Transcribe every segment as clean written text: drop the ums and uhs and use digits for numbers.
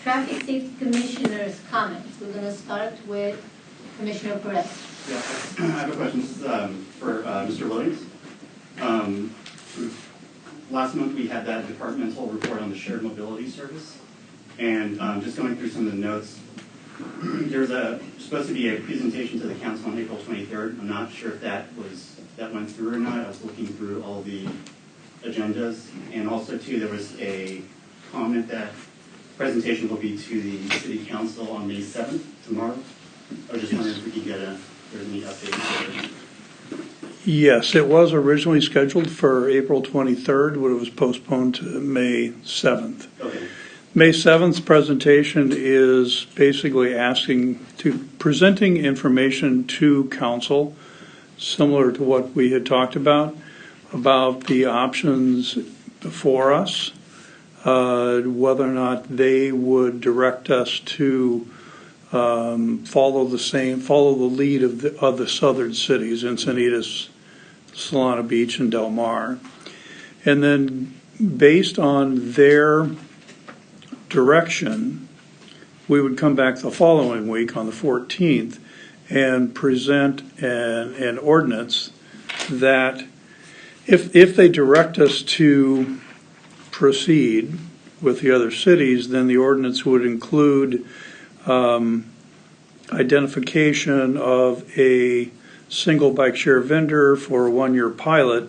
Traffic Safety Commissioner's comments. We're going to start with Commissioner Perez. Yeah, I have a question for Mr. Williams. Last month we had that departmental report on the shared mobility service, and just going through some of the notes, there's supposed to be a presentation to the council on April 23rd. I'm not sure if that went through or not. I was looking through all the agendas, and also too there was a comment that presentation will be to the City Council on May 7th, tomorrow. I was just wondering if we could get any updates there. Yes, it was originally scheduled for April 23rd, but it was postponed to May 7th. Okay. May 7th's presentation is basically presenting information to council, similar to what we had talked about the options before us, whether or not they would direct us to follow the lead of the southern cities, Encinitas, Solana Beach, and Del Mar. And then based on their direction, we would come back the following week on the 14th and present an ordinance that if they direct us to proceed with the other cities, then the ordinance would include identification of a single bike share vendor for a 1-year pilot,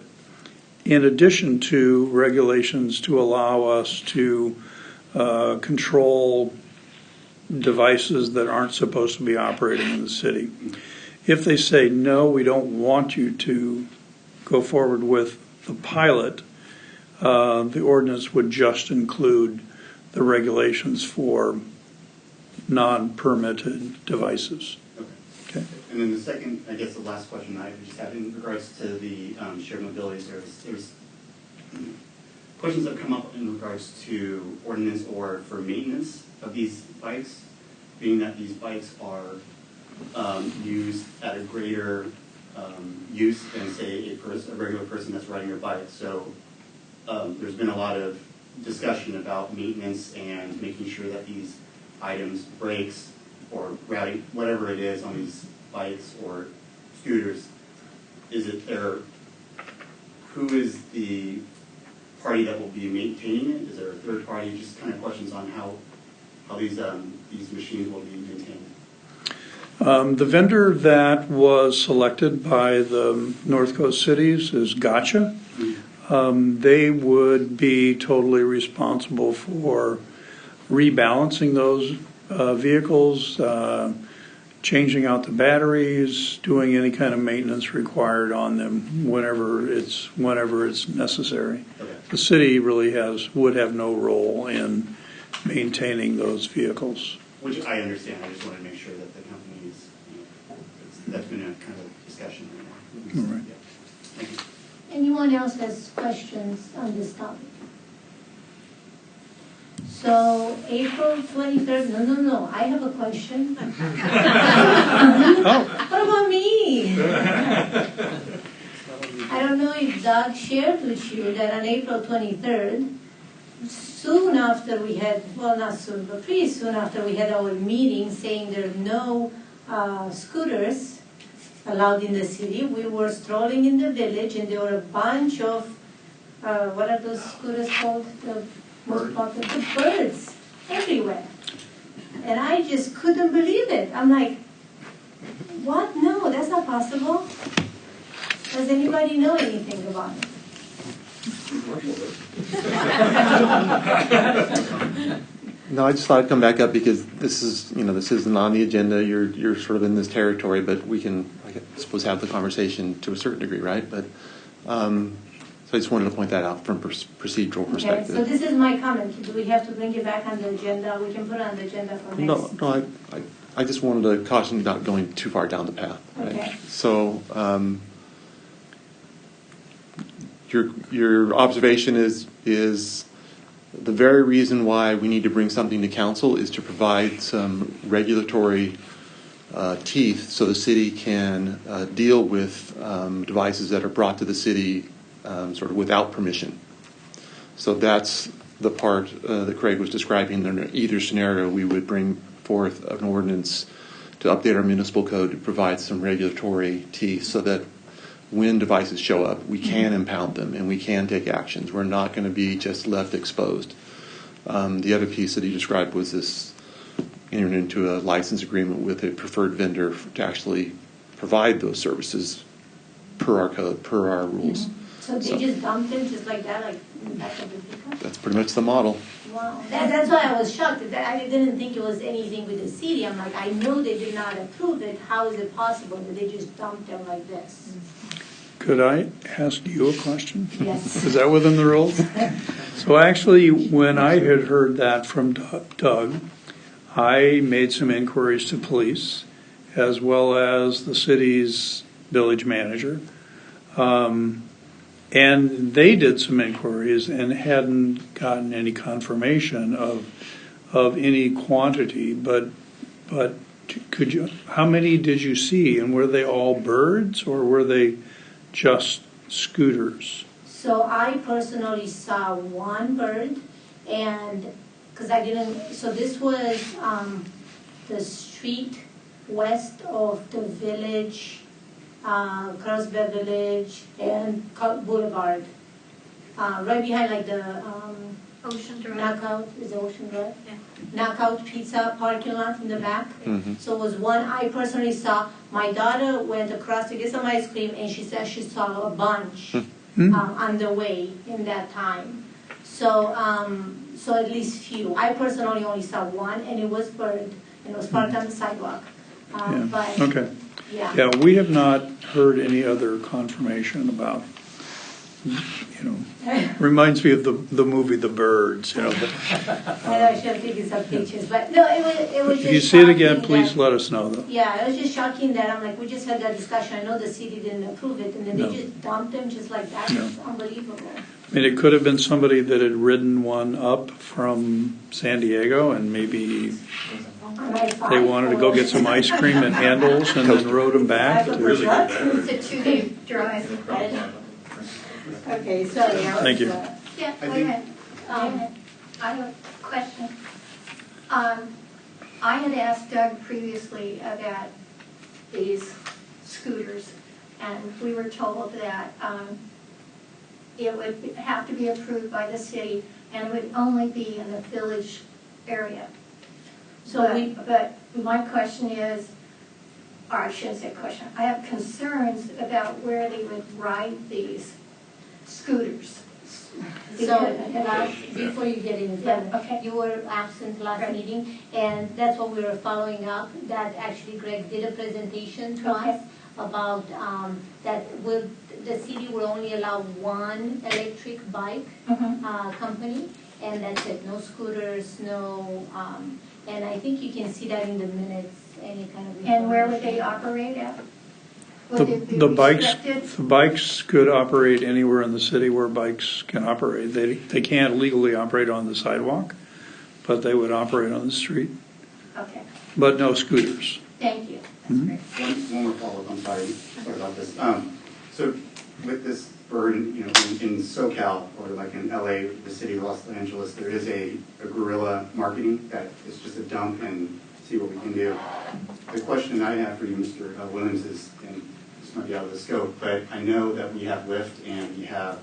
in addition to regulations to allow us to control devices that aren't supposed to be operating in the city. If they say, no, we don't want you to go forward with the pilot, the ordinance would just include the regulations for non-permitted devices. Okay. And then the second, I guess the last question I just had in regards to the shared mobility service, there's questions that come up in regards to ordinance or for maintenance of these bikes, being that these bikes are used at a greater use than, say, a regular person that's riding a bike. So there's been a lot of discussion about maintenance and making sure that these items, brakes, or routing, whatever it is on these bikes or scooters, who is the party that will be maintaining it? Is there a third party? Just kind of questions on how these machines will be maintained. The vendor that was selected by the North Coast cities is Gotcha. They would be totally responsible for rebalancing those vehicles, changing out the batteries, doing any kind of maintenance required on them whenever it's necessary. Okay. The city really would have no role in maintaining those vehicles. Which I understand. I just want to make sure that the company is, that's been a kind of discussion right now. All right. Yeah. Thank you. Anyone else has questions on this topic? So April 23rd, no, I have a question. What about me? I don't know if Doug shared with you that on April 23rd, soon after we had, well not soon, but pretty soon after we had our meeting saying there are no scooters allowed in the city, we were strolling in the village and there were a bunch of, what are those scooters called? The birds everywhere. And I just couldn't believe it. I'm like, what? No, that's not possible. Does anybody know anything about it? No, I just thought I'd come back up because this isn't on the agenda. You're sort of in this territory, but we can, I suppose, have the conversation to a certain degree, right? But so I just wanted to point that out from procedural perspective. Okay, so this is my comment. Do we have to bring it back on the agenda? We can put it on the agenda for next. No, I just wanted to caution not going too far down the path. Right? Okay. So your observation is the very reason why we need to bring something to council is to provide some regulatory teeth so the city can deal with devices that are brought to the city sort of without permission. So that's the part that Craig was describing, in either scenario, we would bring forth an ordinance to update our municipal code to provide some regulatory teeth so that when devices show up, we can impound them and we can take actions. We're not going to be just left exposed. The other piece that he described was this entering into a license agreement with a preferred vendor to actually provide those services per our code, per our rules. So they just dumped them just like that, like in the back of the pickup? That's pretty much the model. Wow, that's why I was shocked. I didn't think it was anything with the city. I'm like, I know they did not approve it. How is it possible that they just dumped them like this? Could I ask you a question? Yes. Is that within the rules? So actually, when I had heard that from Doug, I made some inquiries to police as well as the city's village manager. And they did some inquiries and hadn't gotten any confirmation of any quantity. But could you? How many did you see? And were they all birds or were they just scooters? So I personally saw one bird, and because I didn't. So this was the street west of the village. Carlsbad Village and Boulevard, right behind like the Ocean Drive. Knockout, is it Ocean Drive? Yeah. Knockout Pizza parking lot in the back. Mm-hmm. So it was one I personally saw. My daughter went across to get some ice cream and she said she saw a bunch on the way in that time. So so at least few. I personally only saw one and it was bird and it was parked on the sidewalk. Yeah. But Okay. yeah. Yeah, we have not heard any other confirmation about, reminds me of the movie The Birds, I know I should have taken some pictures, but no, it was just If you see it shocking again, please that- let us know, though. Yeah, it was just shocking that I'm like, we just had that discussion. I know the city didn't approve it, and then No. they just dumped them just like that. No. It's unbelievable. I mean, it could have been somebody that had ridden one up from San Diego and maybe they wanted to go get some ice cream at Handel's and then rode them back. It's a 2-day drive. Okay, sorry. Thank you. Yeah, I wait a think- minute. I have a question. I had asked Doug previously about these scooters, and we were told that it would have to be approved by the city, and it would only be in the village area. But my question is, or I shouldn't say question, I have concerns about where they would ride these scooters. So, before you get into that, Yeah, okay. you were absent last Right. meeting, and that's what we were following up, that actually Greg did a presentation to Okay. us about that the city will only allow one electric bike company, and that's it, no scooters, no, and I think you can see that in the minutes, any kind of. And where would they operate at? Would it be The restricted? bikes could operate anywhere in the city where bikes can operate. They can't legally operate on the sidewalk, but they would operate on the street, Okay, but no scooters. thank you. That's great. One more follow-up, I'm sorry about this. So with this bird, in SoCal, or like in LA, the city of Los Angeles, there is a guerrilla marketing that is just a dump and see what we can do. The question I have for you, Mr. Williams, is, and this might be out of the scope, but I know that we have Lyft and we have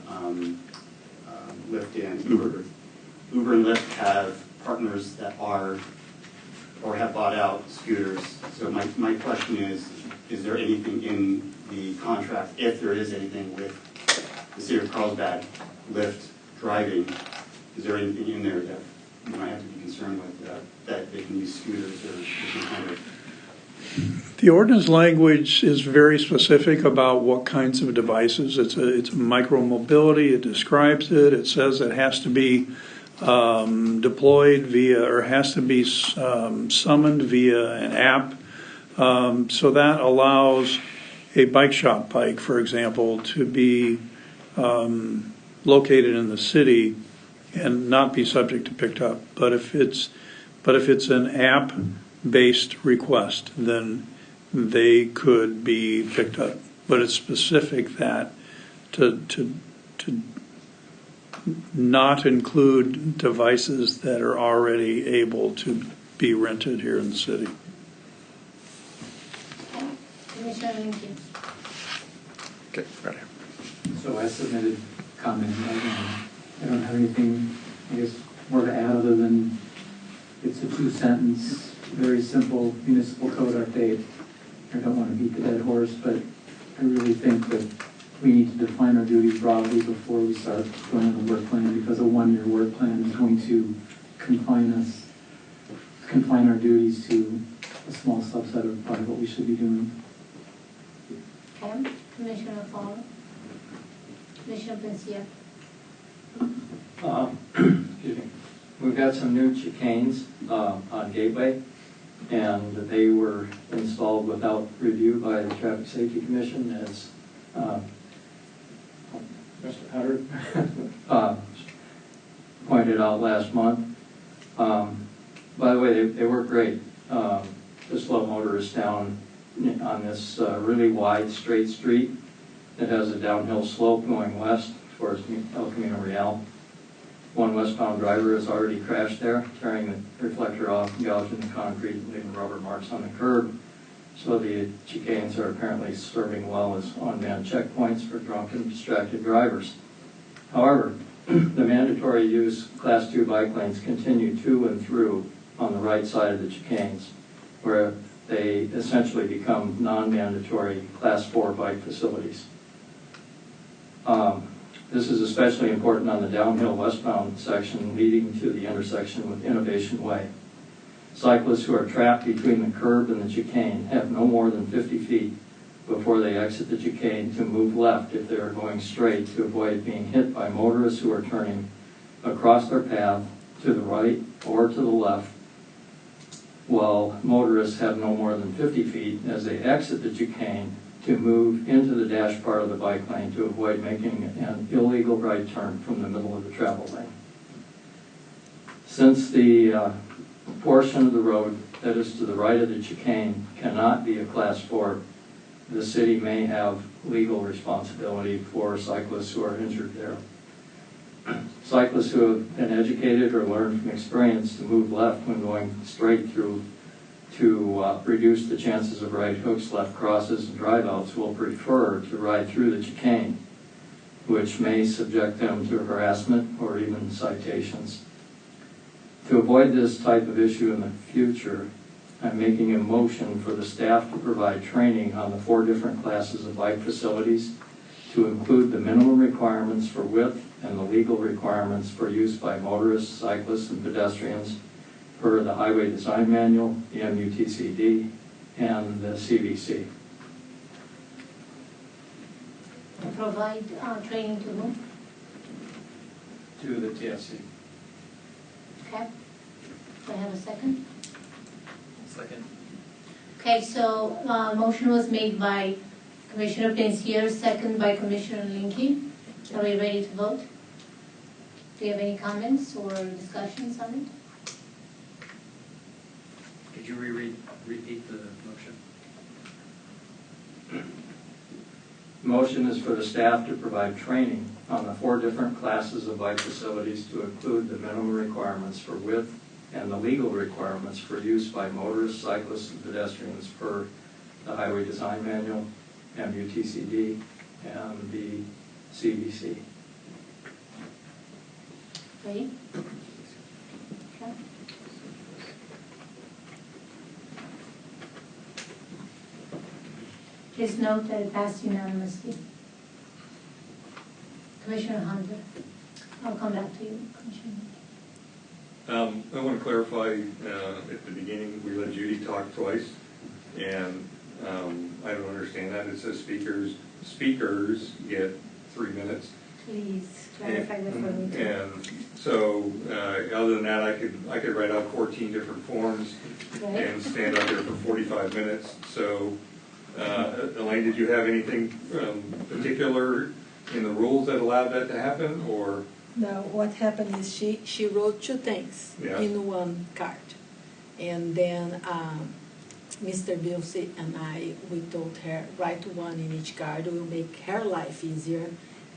Lyft and Uber. Uber and Lyft have partners that are or have bought out scooters. So my question is there anything in the contract, if there is anything with the city of Carlsbad, Lyft driving, is there anything in there that you might have to be concerned with, that they can use scooters or different kind of? The ordinance language is very specific about what kinds of devices. It's a micro-mobility. It describes it. It says it has to be deployed via, or has to be summoned via an app. So that allows a bike shop bike, for example, to be located in the city and not be subject to picked up. But if it's an app-based request, then they could be picked up. But it's specific that to not include devices that are already able to be rented here in the city. Commissioner Lincoln. Okay, right here. So I submitted comment. I don't have anything, I guess, more to add other than it's a 2-sentence, very simple municipal code update. I don't want to beat the dead horse, but I really think that we need to define our duties broadly before we start going on a work plan, because a 1-year work plan is going to confine our duties to a small subset of probably what we should be doing. Okay, Commissioner Fowler. Commissioner Pencia. Excuse me. We've got some new chicanes on Gateway, and they were installed without review by the Traffic Safety Commission, as Mr. Hutter pointed out last month. By the way, they work great. To slow motorists down on this really wide straight street that has a downhill slope going west towards El Camino Real. One westbound driver has already crashed there, tearing the reflector off, gouging the concrete, and leaving rubber marks on the curb. So the chicanes are apparently serving well as on-man checkpoints for drunk and distracted drivers. However, the mandatory use Class 2 bike lanes continue to and through on the right side of the chicanes, where they essentially become non-mandatory Class 4 bike facilities. This is especially important on the downhill westbound section leading to the intersection with Innovation Way. Cyclists who are trapped between the curb and the chicane have no more than 50 feet before they exit the chicane to move left if they are going straight, to avoid being hit by motorists who are turning across their path to the right or to the left, while motorists have no more than 50 feet as they exit the chicane to move into the dash part of the bike lane to avoid making an illegal right turn from the middle of the travel lane. Since the portion of the road that is to the right of the chicane cannot be a Class 4, the city may have legal responsibility for cyclists who are injured there. Cyclists who have been educated or learned from experience to move left when going straight through to reduce the chances of right hooks, left crosses, and drive-outs will prefer to ride through the chicane, which may subject them to harassment or even citations. To avoid this type of issue in the future, I'm making a motion for the staff to provide training on the 4 different classes of bike facilities to include the minimum requirements for width and the legal requirements for use by motorists, cyclists, and pedestrians per the Highway Design Manual, the MUTCD, and the CVC. Provide training to whom? To the TSC. Okay. Do I have a second? Second. Okay, so motion was made by Commissioner Pencia, second by Commissioner Lincoln. Are we ready to vote? Do you have any comments or discussions on it? Could you repeat the motion? Motion is for the staff to provide training on the 4 different classes of bike facilities to include the minimum requirements for width and the legal requirements for use by motorists, cyclists, and pedestrians per the Highway Design Manual, MUTCD, and the CVC. Ready? Okay. Please note that it passed unanimously. Commissioner Hunter, I'll come back to you, Commissioner. I want to clarify, at the beginning, we let Judy talk twice, and I don't understand that. It says speakers get 3 minutes. Please clarify that for me too. And so, other than that, I could write out 14 different forms Right. and stand up there for 45 minutes. So, Elaine, did you have anything particular in the rules that allowed that to happen, or? No, what happened is she wrote 2 things Yeah. in one card. And then Mr. Bilsey and we told her, write 1 in each card, will make her life easier.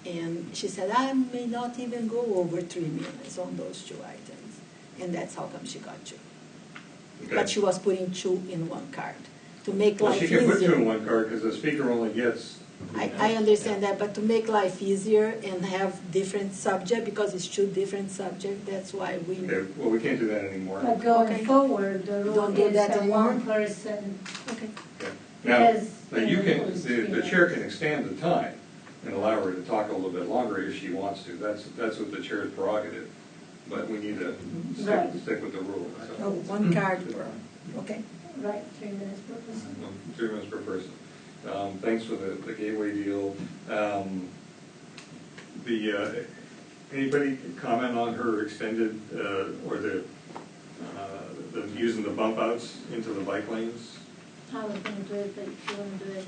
And she said, I may not even go over 3 minutes on those 2 items. And that's how come she got 2. Okay. But she was putting 2 in 1 card to make Well, life she easier. can put 2 in 1 card because the speaker only gets. I understand that, but to make life easier and have different subject, because it's 2 different subjects, that's why we. Okay, well, we can't do that anymore. But going Okay. forward, the rule Don't do is that that anymore. one person, Okay. Okay. Now, Because, now you can, it was the 3 chair minutes. can extend the time and allow her to talk a little bit longer if she wants to. That's what the chair's prerogative. But we need to Right. stick with the rules. So So, 1 card per, okay. Right, 3 minutes per person. 3 minutes per person. Thanks for the gateway deal. Anybody comment on her extended, or the using the bump outs into the bike lanes? I was gonna do it, but if you wanna do it.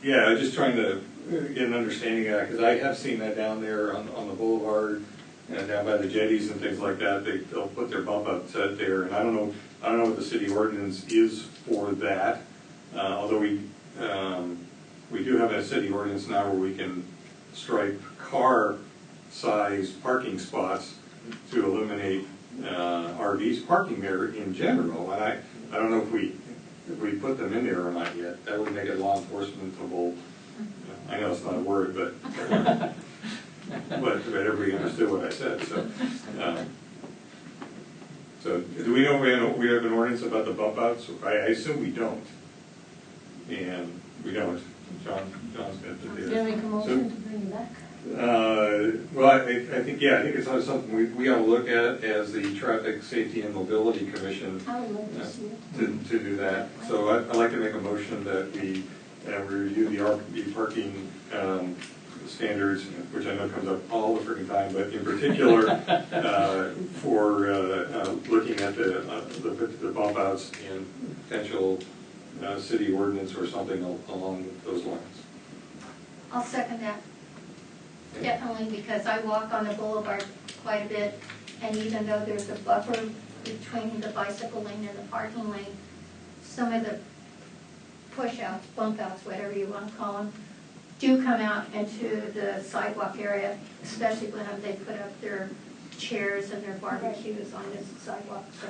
Yeah, I'm just trying to get an understanding of that, because I have seen that down there on the boulevard, and down by the jetties and things like that. They'll put their bump outs out there, and I don't know what the city ordinance is for that. Although we do have a city ordinance now where we can stripe car-sized parking spots to eliminate RVs parking there in general. And I don't know if we put them in there or not yet. That would make it law enforcementable. I know it's not a word, but everybody understood what I said. So do we know we have an ordinance about the bump outs? I assume we don't. And we don't. John's going to do Is there this. a motion to bring it back? Well, I think it's something we ought to look at as the Traffic Safety and Mobility Commission I would love to see it. to do that. So I'd like to make a motion that we review the RV parking standards, which I know comes up all the freaking time, but in particular for looking at the bump outs and potential city ordinance or something along those lines. I'll second that. Definitely, because I walk on the boulevard quite a bit, and even though there's a buffer between the bicycle lane and the parking lane, some of the push-outs, bump-outs, whatever you want to call them, do come out into the sidewalk area, especially when they put up their chairs and their barbecues on this sidewalk. So,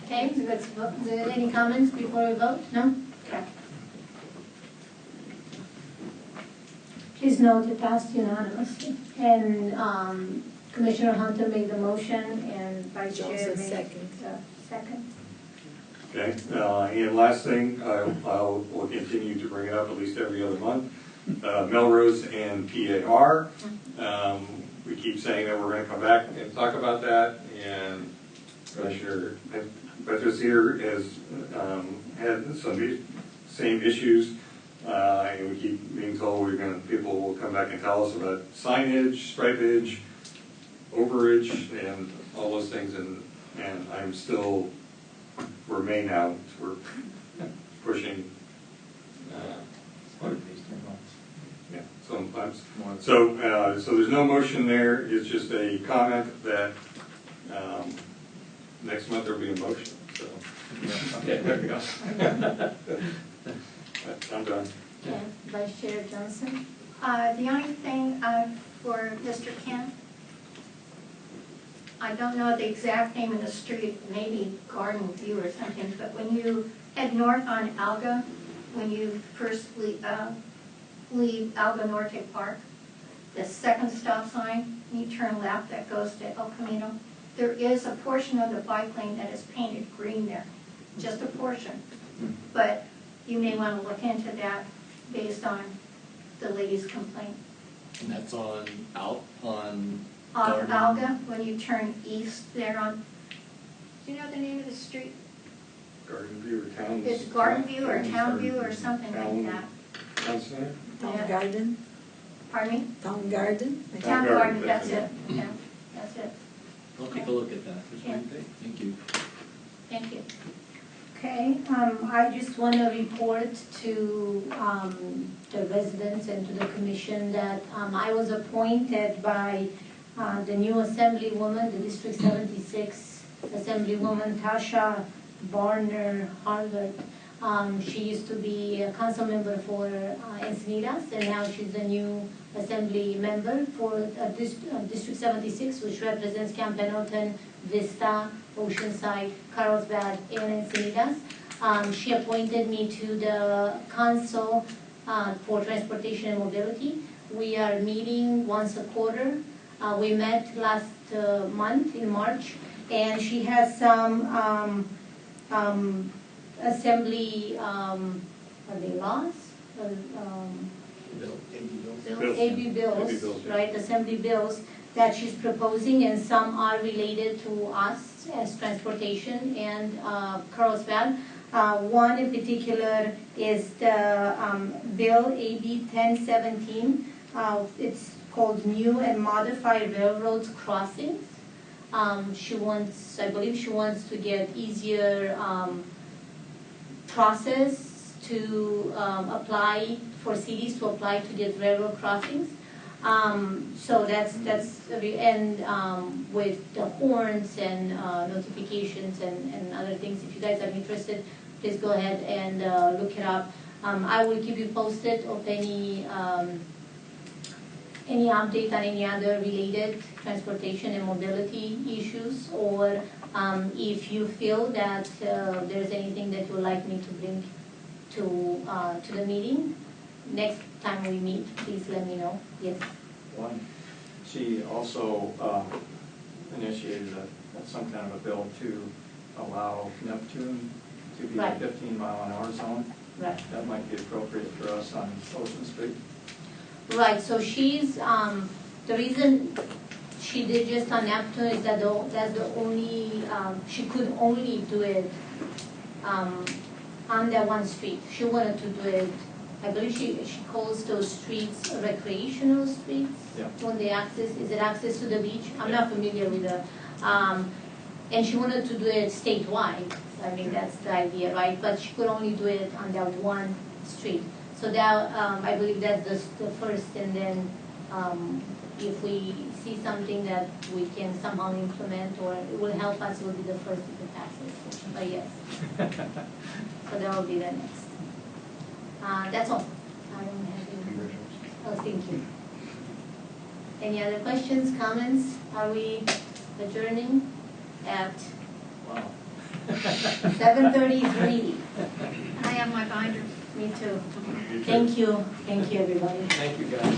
Okay, so let's vote. Is there any comments before we vote? No? Okay. Please note it passed unanimously. And Commissioner Hunter made the motion and Vice Chair Johnson made second. the second. Okay, and last thing, we'll continue to bring it up at least every other month. Melrose and PAR. We keep saying that we're going to come back and talk about that, and Commissioner Petrus here has had some same issues, and we keep being told people will come back and tell us about signage, stripage, overage, and all those things, and I'm still, we're May now, we're pushing. Yeah, sometimes. So there's no motion there. It's just a comment that next month there'll be a motion. So okay, there we go. I'm done. Okay, Vice Chair Johnson. the only thing for Mr. Kent, I don't know the exact name of the street, maybe Garden View or something, but when you head north on Alga, when you first leave Alga Norte Park, the second stop sign, you turn left, that goes to El Camino. There is a portion of the bike lane that is painted green there, just a portion. But you may want to look into that based on the lady's complaint. And that's on On Garden. Alga, when you turn east there on, do you know the name of the street? Garden View or Town? It's Garden View or Town View or something like that. Town Center? Town Yeah. Garden, Pardon me? Town Garden. I Town Garden, Garden, that's that's it. it, yeah, that's it. I'll take a look at that. Yeah. Thank you. Thank you. Okay, I just want to report to the residents and to the commission that I was appointed by the new Assemblywoman, the District 76 Assemblywoman Tasha Barner Harvard, She used to be a council member for Encinitas, and now she's a new assembly member for District 76, which represents Camp Pendleton, Vista, Oceanside, Carlsbad, and Encinitas. She appointed me to the Council for Transportation and Mobility. We are meeting once a quarter. We met last month in March, and she has some assembly, are they laws? AB bills, right, assembly bills that she's proposing, and some are related to us as transportation and Carlsbad. One in particular is the bill AB 1017. It's called New and Modified Railroads Crossings. She wants, I believe she wants to get easier process to apply for cities to apply to get railroad crossings. So that's and with the horns and notifications and other things. If you guys are interested, please go ahead and look it up. I will keep you posted of any update on any other related transportation and mobility issues, or if you feel that there's anything that you would like me to bring to the meeting next time we meet, please let me know. Yes. One, she also initiated some kind of a bill to allow Neptune to be a Right. 15-mile-an-hour zone. Right. That might be appropriate for us on Ocean Street. Right, so she's, the reason she did just on Neptune is that that's the only, she could only do it on that one street. She wanted to do it, I believe she calls those streets recreational streets. Yeah. When they access, is it access to the beach? I'm not familiar with the, and she wanted to do it statewide. I mean, that's the idea, right? But she could only do it on that one street. So that, I believe that's the first, and then if we see something that we can somehow implement or it will help us, it will be the first if it passes. But yes. So that will be the next. That's all. I don't have any. Oh, thank you. Any other questions, comments? Are we adjourning at Wow. 7:33? I have my binder. Me too. Thank you. Thank you, everybody. Thank you, guys.